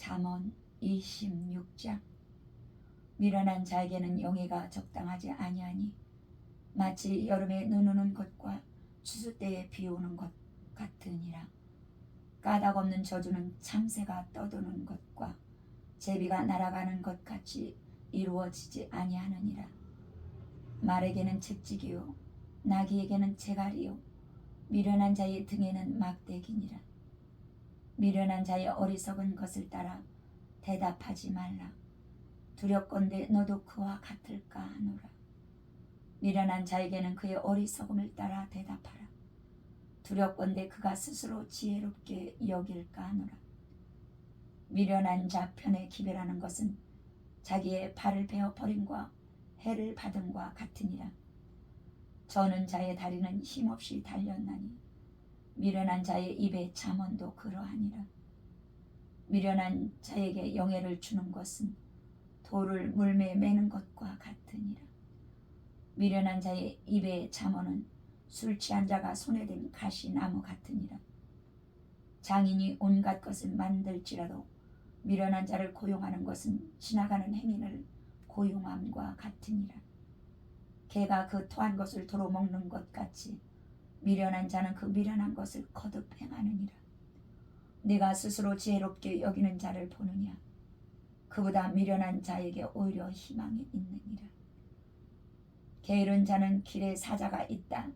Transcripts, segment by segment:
잠언 26장. 미련한 자에게는 영예가 적당하지 아니하니 마치 여름에 눈 오는 것과 추수 때에 비 오는 것 같으니라. 까닭 없는 저주는 참새가 떠도는 것과 제비가 날아가는 것 같이 이루어지지 아니하느니라. 말에게는 채찍이요 나귀에게는 재갈이요 미련한 자의 등에는 막대기니라. 미련한 자의 어리석은 것을 따라 대답하지 말라. 두렵건대 너도 그와 같을까 하노라. 미련한 자에게는 그의 어리석음을 따라 대답하라. 두렵건대 그가 스스로 지혜롭게 여길까 하노라. 미련한 자 편에 기별하는 것은 자기의 발을 베어 버림과 해를 받음과 같으니라. 저는 자의 다리는 힘없이 달렸나니 미련한 자의 입의 잠언도 그러하니라. 미련한 자에게 영예를 주는 것은 돌을 물매에 매는 것과 같으니라. 미련한 자의 입의 잠언은 술 취한 자가 손에 든 가시나무 같으니라. 장인이 온갖 것을 만들지라도 미련한 자를 고용하는 것은 지나가는 행인을 고용함과 같으니라. 개가 그 토한 것을 도로 먹는 것 같이 미련한 자는 그 미련한 것을 거듭 행하느니라. 네가 스스로 지혜롭게 여기는 자를 보느냐? 그보다 미련한 자에게 오히려 희망이 있느니라. 게으른 자는 길에 사자가 있다,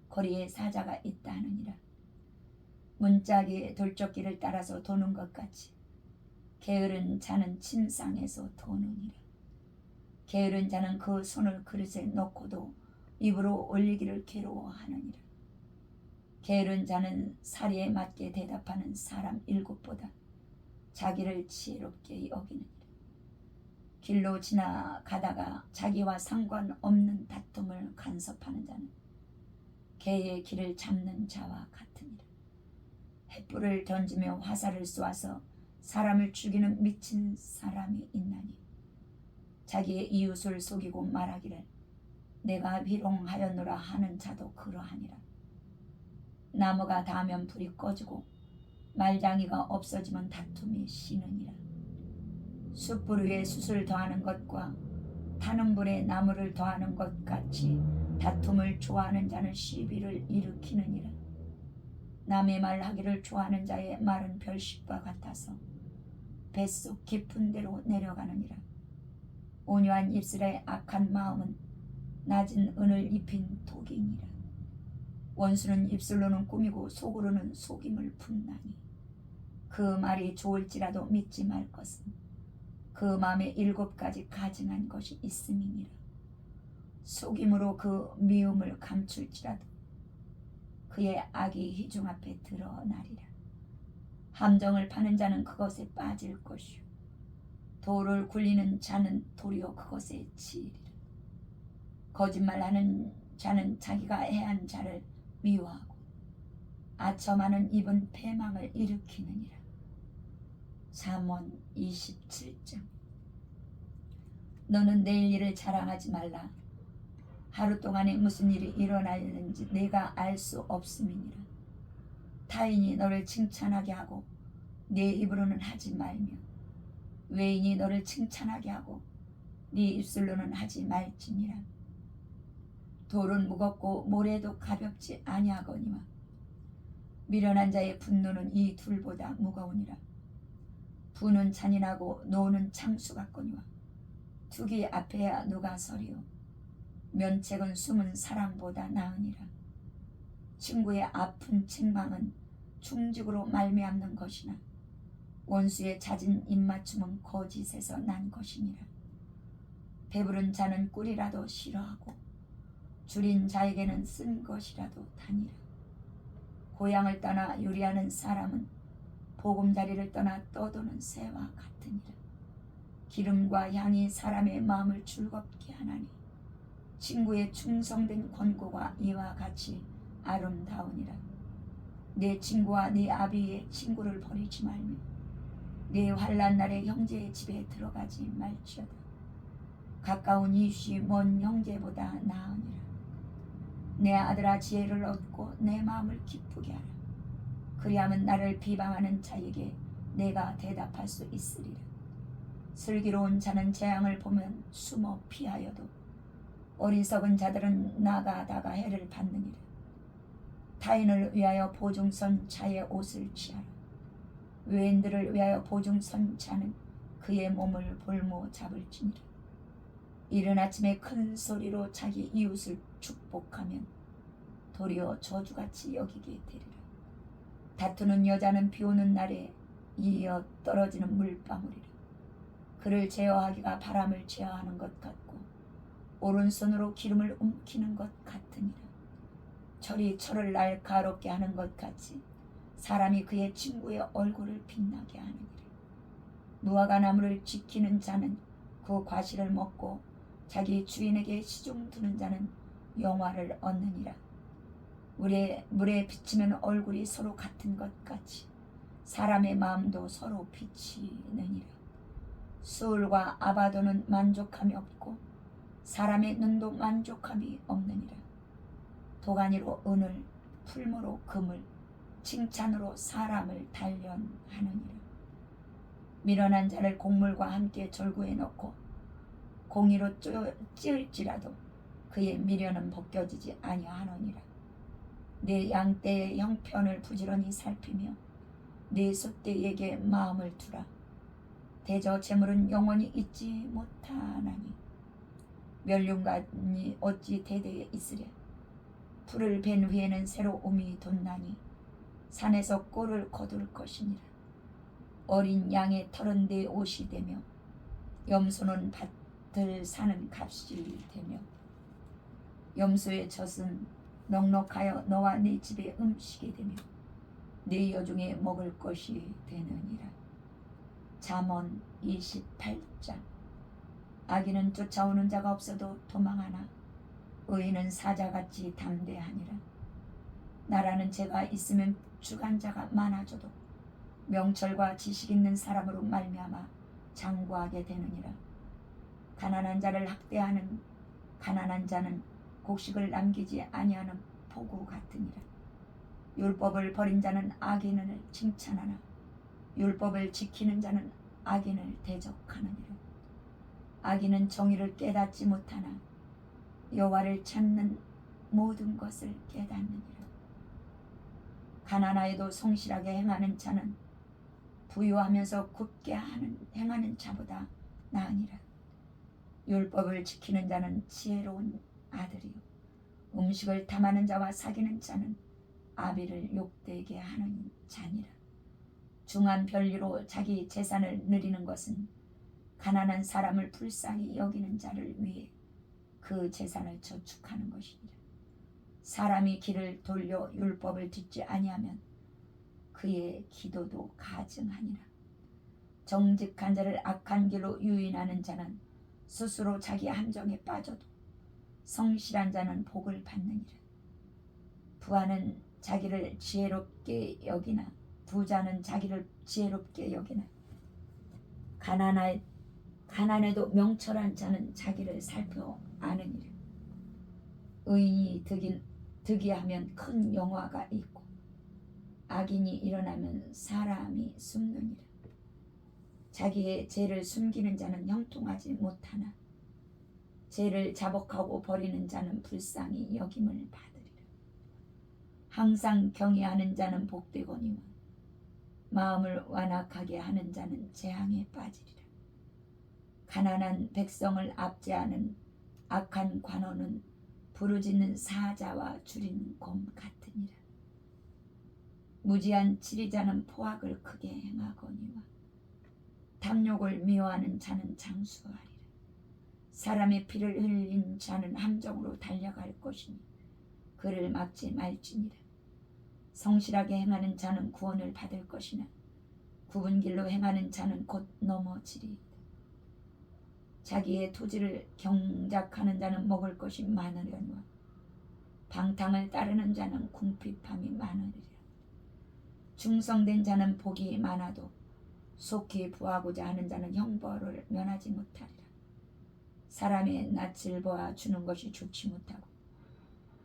거리에 사자가 있다 하느니라. 문짝이 돌적길을 따라서 도는 것 같이 게으른 자는 침상에서 도느니라. 게으른 자는 그 손을 그릇에 넣고도 입으로 올리기를 괴로워하느니라. 게으른 자는 사리에 맞게 대답하는 사람 7보다 자기를 지혜롭게 여기느니라. 길로 지나가다가 자기와 상관없는 다툼을 간섭하는 자는 개의 길을 잡는 자와 같으니라. 횃불을 던지며 화살을 쏘아서 사람을 죽이는 미친 사람이 있나니 자기의 이웃을 속이고 말하기를 내가 비롱하였노라 하는 자도 그러하니라. 나무가 닿으면 불이 꺼지고 말장이가 없어지면 다툼이 쉬느니라. 숯불 위에 숯을 더하는 것과 타는 불에 나무를 더하는 것 같이 다툼을 좋아하는 자는 시비를 일으키느니라. 남의 말하기를 좋아하는 자의 말은 별식과 같아서 뱃속 깊은 데로 내려가느니라. 온유한 입술의 악한 마음은 낮은 은을 입힌 독이니라. 원수는 입술로는 꾸미고 속으로는 속임을 품나니 그 말이 좋을지라도 믿지 말 것은 그 마음에 7가지 가증한 것이 있음이니라. 속임으로 그 미움을 감출지라도 그의 악이 희중 앞에 드러나리라. 함정을 파는 자는 그것에 빠질 것이요 돌을 굴리는 자는 도리어 그것에 치이리라. 거짓말하는 자는 자기가 해한 자를 미워하고 아첨하는 입은 패망을 일으키느니라. 잠언 27장. 너는 내일 일을 자랑하지 말라. 하루 동안에 무슨 일이 일어나는지 내가 알 수 없음이니라. 타인이 너를 칭찬하게 하고 네 입으로는 하지 말며 외인이 너를 칭찬하게 하고 네 입술로는 하지 말지니라. 돌은 무겁고 모래도 가볍지 아니하거니와 미련한 자의 분노는 이 둘보다 무거우니라. 부는 잔인하고 노는 창수 같거니와 투기 앞에야 누가 서리요 면책은 숨은 사람보다 나으니라. 친구의 아픈 책망은 충직으로 말미암는 것이나 원수의 잦은 입맞춤은 거짓에서 난 것이니라. 배부른 자는 꿀이라도 싫어하고 줄인 자에게는 쓴 것이라도 다니라. 고향을 떠나 요리하는 사람은 보금자리를 떠나 떠도는 새와 같으니라. 기름과 향이 사람의 마음을 즐겁게 하나니 친구의 충성된 권고가 이와 같이 아름다우니라. 내 친구와 네 아비의 친구를 버리지 말며 네 환난 날에 형제의 집에 들어가지 말지어다. 가까운 이웃이 먼 형제보다 나으니라. 내 아들아 지혜를 얻고 내 마음을 기쁘게 하라. 그리하면 나를 비방하는 자에게 내가 대답할 수 있으리라. 슬기로운 자는 재앙을 보면 숨어 피하여도 어리석은 자들은 나가다가 해를 받느니라. 타인을 위하여 보증선 자의 옷을 취하라. 외인들을 위하여 보증선 자는 그의 몸을 볼모 잡을지니라. 이른 아침에 큰 소리로 자기 이웃을 축복하면 도리어 저주같이 여기게 되리라. 다투는 여자는 비오는 날에 이어 떨어지는 물방울이라. 그를 제어하기가 바람을 제어하는 것 같고 오른손으로 기름을 움키는 것 같으니라. 철이 철을 날카롭게 하는 것 같이 사람이 그의 친구의 얼굴을 빛나게 하느니라. 무화과 나무를 지키는 자는 그 과실을 먹고 자기 주인에게 시중 두는 자는 영화를 얻느니라. 물에 비치면 얼굴이 서로 같은 것 같이 사람의 마음도 서로 비치느니라. 수울과 아바도는 만족함이 없고 사람의 눈도 만족함이 없느니라. 도가니로 은을, 풀무로 금을, 칭찬으로 사람을 단련하느니라. 미련한 자를 곡물과 함께 절구해 놓고 공의로 찌을지라도 그의 미련은 벗겨지지 아니하느니라. 내 양떼의 형편을 부지런히 살피며 내 소떼에게 마음을 두라. 대저 재물은 영원히 잊지 못하나니 멸륜관이 어찌 대대에 있으랴. 풀을 벤 후에는 새로움이 돋나니 산에서 꼴을 거둘 것이니라. 어린 양의 털은 내 옷이 되며 염소는 밭을 사는 값이 되며 염소의 젖은 넉넉하여 너와 네 집의 음식이 되며 네 여중에 먹을 것이 되느니라. 잠언 28장. 악인은 쫓아오는 자가 없어도 도망하나 의인은 사자같이 담대하니라. 나라는 죄가 있으면 주관자가 많아져도 명철과 지식 있는 사람으로 말미암아 장구하게 되느니라. 가난한 자를 학대하는 가난한 자는 곡식을 남기지 아니하는 포구 같으니라. 율법을 버린 자는 악인을 칭찬하나 율법을 지키는 자는 악인을 대적하느니라. 악인은 정의를 깨닫지 못하나 여호와를 찾는 모든 것을 깨닫느니라. 가난하여도 성실하게 행하는 자는 부유하면서 굳게 행하는 자보다 나으니라. 율법을 지키는 자는 지혜로운 아들이요 음식을 탐하는 자와 사귀는 자는 아비를 욕되게 하는 자니라. 중한 별리로 자기 재산을 누리는 것은 가난한 사람을 불쌍히 여기는 자를 위해 그 재산을 저축하는 것이니라. 사람이 길을 돌려 율법을 듣지 아니하면 그의 기도도 가증하니라. 정직한 자를 악한 길로 유인하는 자는 스스로 자기 함정에 빠져도 성실한 자는 복을 받느니라. 부하는 자기를 지혜롭게 여기나 부자는 자기를 지혜롭게 여기나 가난해도 명철한 자는 자기를 살펴 아느니라. 의인이 득이하면 큰 영화가 있고 악인이 일어나면 사람이 숨느니라. 자기의 죄를 숨기는 자는 형통하지 못하나 죄를 자복하고 버리는 자는 불쌍히 여김을 받으리라. 항상 경외하는 자는 복되거니와 마음을 완악하게 하는 자는 재앙에 빠지리라. 가난한 백성을 압제하는 악한 관원은 부르짖는 사자와 줄인 곰 같으니라. 무지한 치리자는 포악을 크게 행하거니와 탐욕을 미워하는 자는 장수하리라. 사람의 피를 흘린 자는 함정으로 달려갈 것이니 그를 막지 말지니라. 성실하게 행하는 자는 구원을 받을 것이나 굽은 길로 행하는 자는 곧 넘어지리이다. 자기의 토지를 경작하는 자는 먹을 것이 많으려니와 방탕을 따르는 자는 궁핍함이 많으리라. 충성된 자는 복이 많아도 속히 부하고자 하는 자는 형벌을 면하지 못하리라. 사람의 낯을 보아 주는 것이 좋지 못하고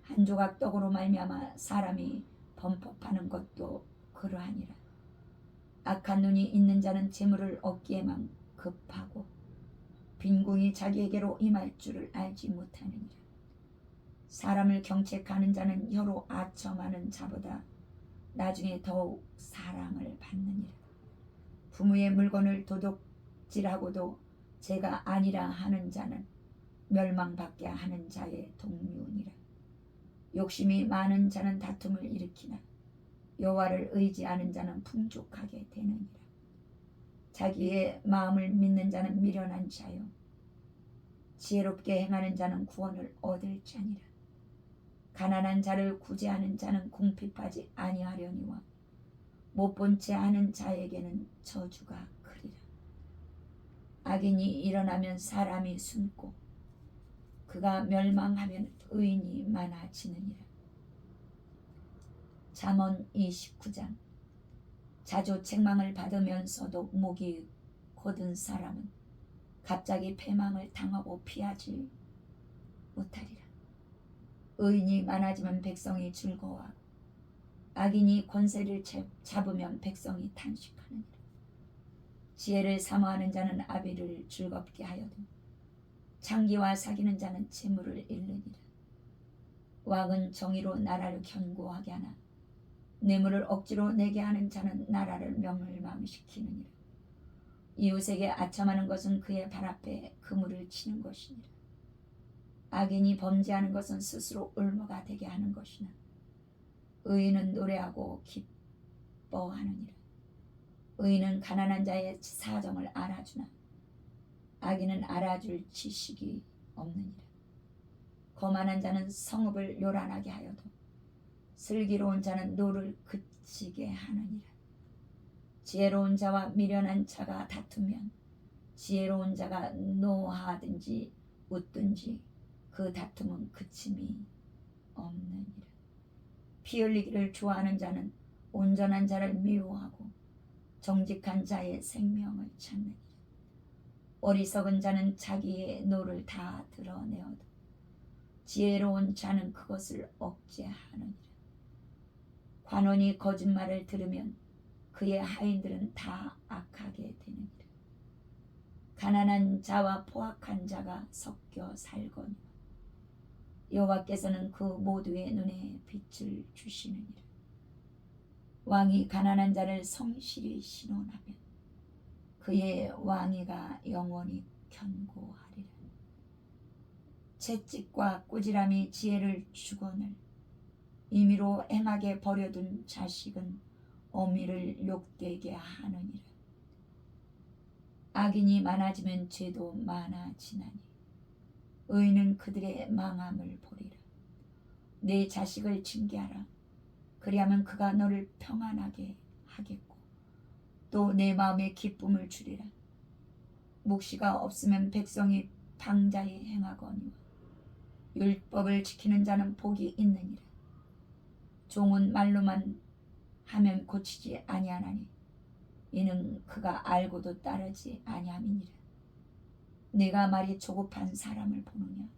한 조각 떡으로 말미암아 사람이 범법하는 것도 그러하니라. 악한 눈이 있는 자는 재물을 얻기에만 급하고 빈궁이 자기에게로 임할 줄을 알지 못하느니라. 사람을 경책하는 자는 혀로 아첨하는 자보다 나중에 더욱 사랑을 받느니라. 부모의 물건을 도둑질하고도 제가 아니라 하는 자는 멸망받게 하는 자의 동류니라. 욕심이 많은 자는 다툼을 일으키나 여호와를 의지하는 자는 풍족하게 되느니라. 자기의 마음을 믿는 자는 미련한 자요 지혜롭게 행하는 자는 구원을 얻을 자니라. 가난한 자를 구제하는 자는 궁핍하지 아니하려니와 못본 채 하는 자에게는 저주가 크리라. 악인이 일어나면 사람이 숨고 그가 멸망하면 의인이 많아지느니라. 잠언 29장. 자주 책망을 받으면서도 목이 곧은 사람은 갑자기 패망을 당하고 피하지 못하리라. 의인이 많아지면 백성이 즐거워하고 악인이 권세를 잡으면 백성이 탄식하느니라. 지혜를 사모하는 자는 아비를 즐겁게 하여도 창기와 사귀는 자는 재물을 잃느니라. 왕은 정의로 나라를 견고하게 하나 뇌물을 억지로 내게 하는 자는 나라를 멸망시키느니라. 이웃에게 아첨하는 것은 그의 발 앞에 그물을 치는 것이니라. 악인이 범죄하는 것은 스스로 올무가 되게 하는 것이나 의인은 노래하고 기뻐하느니라. 의인은 가난한 자의 사정을 알아주나 악인은 알아줄 지식이 없느니라. 거만한 자는 성읍을 요란하게 하여도 슬기로운 자는 노를 그치게 하느니라. 지혜로운 자와 미련한 자가 다투면 지혜로운 자가 노하든지 웃든지 그 다툼은 그침이 없느니라. 피 흘리기를 좋아하는 자는 온전한 자를 미워하고 정직한 자의 생명을 찾느니라. 어리석은 자는 자기의 노를 다 드러내어도 지혜로운 자는 그것을 억제하느니라. 관원이 거짓말을 들으면 그의 하인들은 다 악하게 되느니라. 가난한 자와 포악한 자가 섞여 살거니와 여호와께서는 그 모두의 눈에 빛을 주시느니라. 왕이 가난한 자를 성실히 신원하면 그의 왕위가 영원히 견고하리라. 채찍과 꾸지람이 지혜를 주거늘 임의로 행하게 버려둔 자식은 어미를 욕되게 하느니라. 악인이 많아지면 죄도 많아지나니 의인은 그들의 망함을 보리라. 내 자식을 징계하라. 그리하면 그가 너를 평안하게 하겠고 또 내 마음에 기쁨을 주리라. 묵시가 없으면 백성이 방자히 행하거니와 율법을 지키는 자는 복이 있느니라. 종은 말로만 하면 고치지 아니하나니 이는 그가 알고도 따르지 아니함이니라. 내가 말이 조급한 사람을 보느냐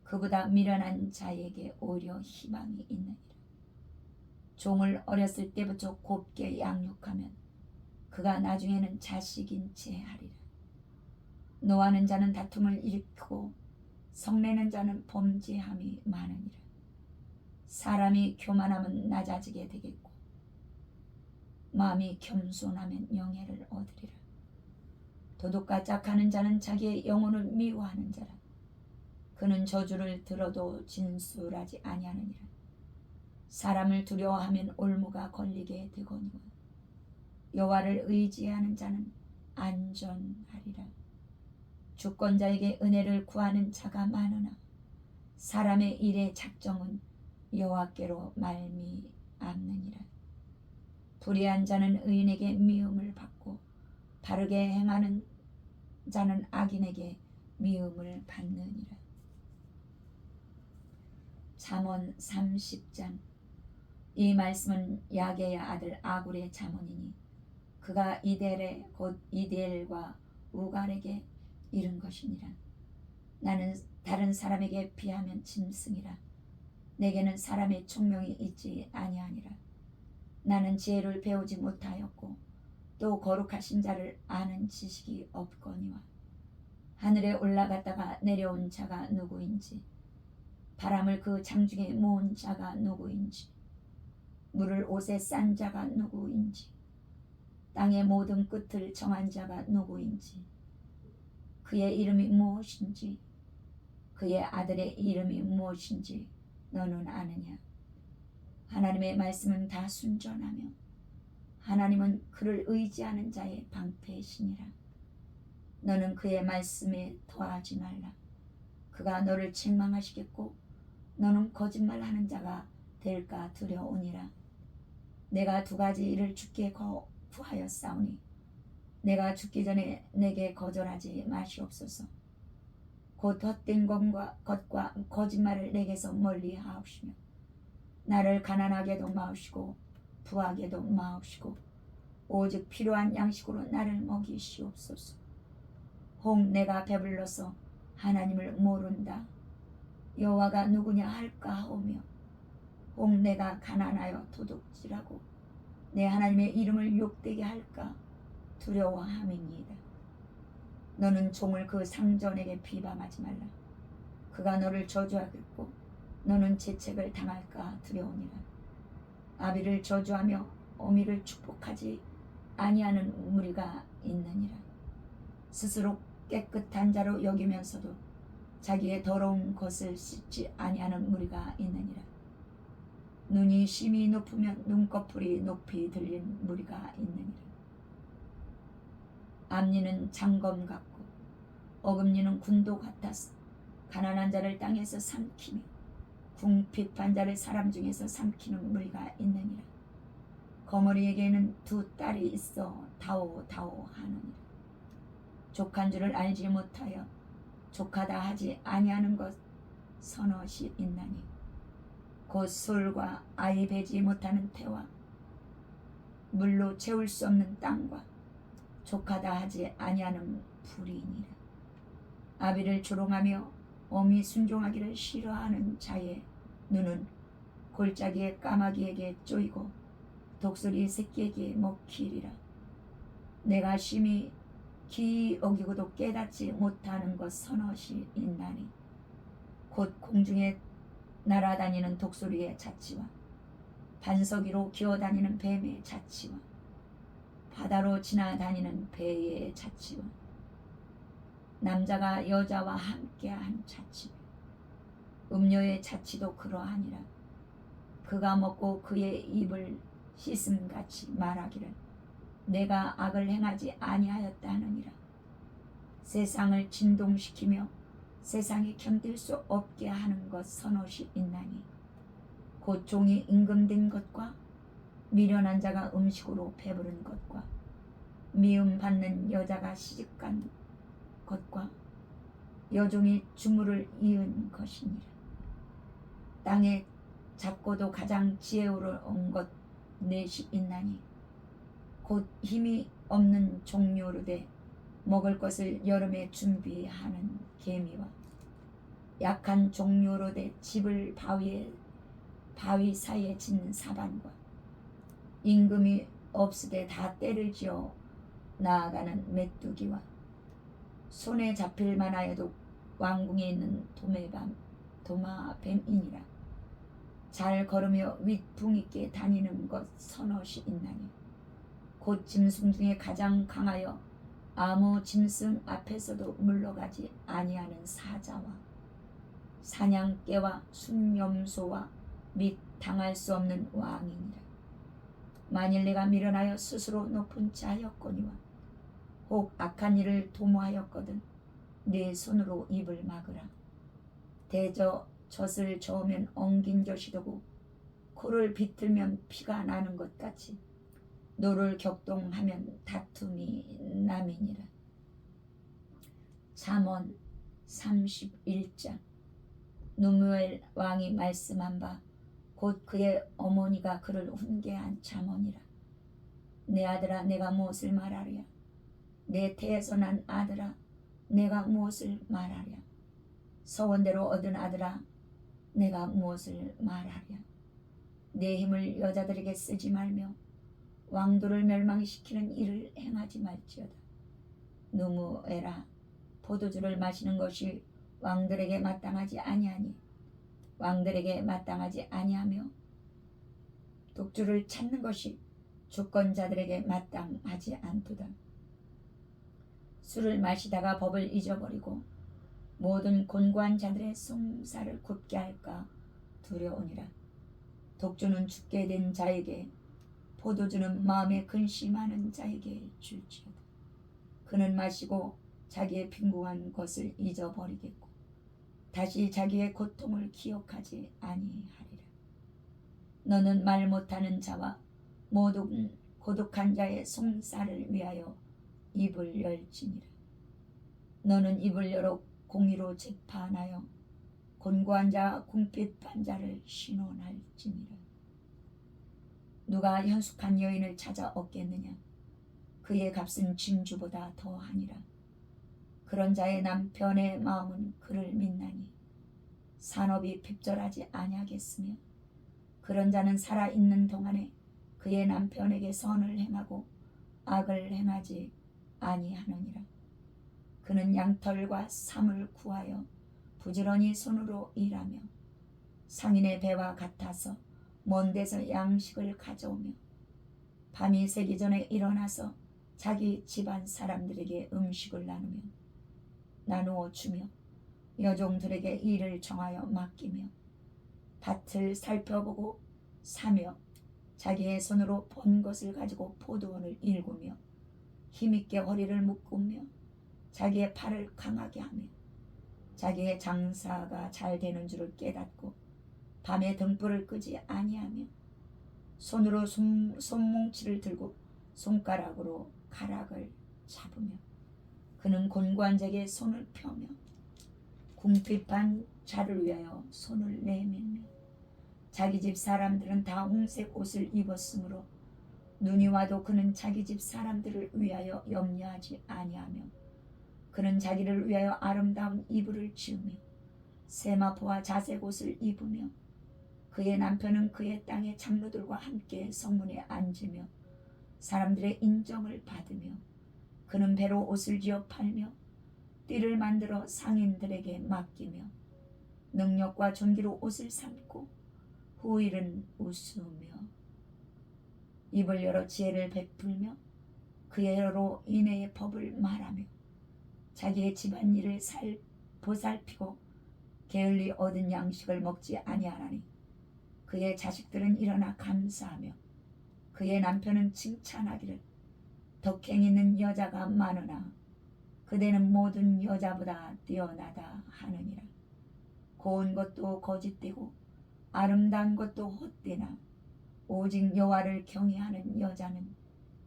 그보다 미련한 자에게 오히려 희망이 있느니라. 종을 어렸을 때부터 곱게 양육하면 그가 나중에는 자식인 채 하리라. 노하는 자는 다툼을 일으키고 성내는 자는 범죄함이 많으니라. 사람이 교만하면 낮아지게 되겠고 마음이 겸손하면 영예를 얻으리라. 도둑과 짝하는 자는 자기의 영혼을 미워하는 자라. 그는 저주를 들어도 진술하지 아니하느니라. 사람을 두려워하면 올무가 걸리게 되거니와 여호와를 의지하는 자는 안전하리라. 주권자에게 은혜를 구하는 자가 많으나 사람의 일의 작정은 여호와께로 말미암느니라. 불의한 자는 의인에게 미움을 받고 바르게 행하는 자는 악인에게 미움을 받느니라. 잠언 30장. 이 말씀은 야게야 아들 아굴의 잠언이니 그가 이델에 곧 이델과 우갈에게 이른 것이니라. 나는 다른 사람에게 비하면 짐승이라. 내게는 사람의 총명이 있지 아니하니라. 나는 지혜를 배우지 못하였고 또 거룩하신 자를 아는 지식이 없거니와 하늘에 올라갔다가 내려온 자가 누구인지 바람을 그 장중에 모은 자가 누구인지 물을 옷에 싼 자가 누구인지 땅의 모든 끝을 정한 자가 누구인지 그의 이름이 무엇인지 그의 아들의 이름이 무엇인지 너는 아느냐. 하나님의 말씀은 다 순전하며 하나님은 그를 의지하는 자의 방패시니라. 너는 그의 말씀에 더하지 말라. 그가 너를 책망하시겠고 너는 거짓말하는 자가 될까 두려우니라. 내가 두 가지 일을 주께 구하였사오니 내가 죽기 전에 내게 거절하지 마시옵소서. 곧 헛된 것과 거짓말을 내게서 멀리 하옵시며 나를 가난하게도 마옵시고 부하게도 마옵시고 오직 필요한 양식으로 나를 먹이시옵소서. 혹 내가 배불러서 하나님을 모른다 여호와가 누구냐 할까 하오며 혹 내가 가난하여 도둑질하고 내 하나님의 이름을 욕되게 할까 두려워함이니이다. 너는 종을 그 상전에게 비방하지 말라. 그가 너를 저주하겠고 너는 재책을 당할까 두려우니라. 아비를 저주하며 어미를 축복하지 아니하는 무리가 있느니라. 스스로 깨끗한 자로 여기면서도 자기의 더러운 것을 씻지 아니하는 무리가 있느니라. 눈이 심히 높으면 눈꺼풀이 높이 들린 무리가 있느니라. 앞니는 장검 같고 어금니는 군도 같아서 가난한 자를 땅에서 삼키며 궁핍한 자를 사람 중에서 삼키는 무리가 있느니라. 거머리에게는 두 딸이 있어 다오 하느니라. 족한 줄을 알지 못하여 족하다 하지 아니하는 것 서너시 있나니 곧 솔과 아이 베지 못하는 태와 물로 채울 수 없는 땅과 족하다 하지 아니하는 불이니라. 아비를 조롱하며 어미 순종하기를 싫어하는 자의 눈은 골짜기의 까마귀에게 쪼이고 독수리 새끼에게 먹히리라. 내가 심히 기이 어기고도 깨닫지 못하는 것 서너시 있나니 곧 공중에 날아다니는 독수리의 자치와 반석 위로 기어다니는 뱀의 자치와 바다로 지나다니는 배의 자치와 남자가 여자와 함께한 자치 음료의 자치도 그러하니라. 그가 먹고 그의 입을 씻음같이 말하기를 내가 악을 행하지 아니하였다 하느니라. 세상을 진동시키며 세상이 견딜 수 없게 하는 것 서너시 있나니 곧 종이 임금된 것과 미련한 자가 음식으로 배부른 것과 미움받는 여자가 시집간 것과 여종이 주물을 이은 것이니라. 땅에 작고도 가장 지혜로운 것 넷이 있나니 곧 힘이 없는 종류로되 먹을 것을 여름에 준비하는 개미와 약한 종류로되 집을 바위 사이에 짓는 사반과 임금이 없으되 다 때를 지어 나아가는 메뚜기와 손에 잡힐 만하여도 왕궁에 있는 도마뱀이니라. 잘 걸으며 윗붕 있게 다니는 것 서너시 있나니 곧 짐승 중에 가장 강하여 아무 짐승 앞에서도 물러가지 아니하는 사자와 사냥개와 순염소와 및 당할 수 없는 왕이니라. 만일 내가 미련하여 스스로 높은 자였거니와 혹 악한 일을 도모하였거든 내 손으로 입을 막으라. 젖을 저으면 엉긴 젖이 되고 코를 비틀면 피가 나는 것 같이 노를 격동하면 다툼이 남이니라. 잠언 31장. 누무엘 왕이 말씀한 바 곧 그의 어머니가 그를 훈계한 잠언이라. 내 아들아 내가 무엇을 말하랴. 내 태에서 난 아들아 내가 무엇을 말하랴. 서원대로 얻은 아들아 내가 무엇을 말하랴. 내 힘을 여자들에게 쓰지 말며 왕도를 멸망시키는 일을 행하지 말지어다. 누무에라. 포도주를 마시는 것이 왕들에게 마땅하지 아니하니 왕들에게 마땅하지 아니하며 독주를 찾는 것이 주권자들에게 마땅하지 않도다. 술을 마시다가 법을 잊어버리고 모든 곤고한 자들의 송사를 굳게 할까 두려우니라. 독주는 죽게 된 자에게, 포도주는 마음에 근심하는 자에게 줄지어다. 그는 마시고 자기의 빈궁한 것을 잊어버리겠고 다시 자기의 고통을 기억하지 아니하리라. 너는 말 못하는 자와 모든 고독한 자의 송사를 위하여 입을 열지니라. 너는 입을 열어 공의로 재판하여 곤고한 자와 궁핍한 자를 신원할지니라. 누가 현숙한 여인을 찾아 얻겠느냐? 그의 값은 진주보다 더하니라. 그런 자의 남편의 마음은 그를 믿나니 산업이 핍절하지 아니하겠으며 그런 자는 살아있는 동안에 그의 남편에게 선을 행하고 악을 행하지 아니하느니라. 그는 양털과 삼을 구하여 부지런히 손으로 일하며 상인의 배와 같아서 먼 데서 양식을 가져오며 밤이 새기 전에 일어나서 자기 집안 사람들에게 음식을 나누어 주며 여종들에게 일을 정하여 맡기며 밭을 살펴보고 사며 자기의 손으로 본 것을 가지고 포도원을 일구며 힘있게 허리를 묶으며 자기의 팔을 강하게 하며 자기의 장사가 잘 되는 줄을 깨닫고 밤에 등불을 끄지 아니하며 손으로 손뭉치를 들고 손가락으로 가락을 잡으며 그는 곤고한 자에게 손을 펴며 궁핍한 자를 위하여 손을 내밀며 자기 집 사람들은 다 홍색 옷을 입었으므로 눈이 와도 그는 자기 집 사람들을 위하여 염려하지 아니하며 그는 자기를 위하여 아름다운 이불을 지으며 세마포와 자색 옷을 입으며 그의 남편은 그의 땅의 장로들과 함께 성문에 앉으며 사람들의 인정을 받으며 그는 배로 옷을 지어 팔며 띠를 만들어 상인들에게 맡기며 능력과 존귀로 옷을 삼고 후일은 웃으며 입을 열어 지혜를 베풀며 그의 혀로 인애의 법을 말하며 자기의 집안일을 보살피고 게을리 얻은 양식을 먹지 아니하나니 그의 자식들은 일어나 감사하며 그의 남편은 칭찬하기를 덕행 있는 여자가 많으나 그대는 모든 여자보다 뛰어나다 하느니라. 고운 것도 거짓되고 아름다운 것도 헛되나 오직 여호와를 경외하는 여자는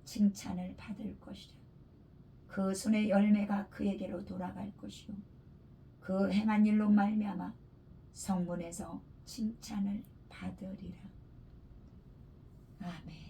칭찬을 받을 것이라. 그 손의 열매가 그에게로 돌아갈 것이요 그 행한 일로 말미암아 성문에서 칭찬을 받으리라. 아멘.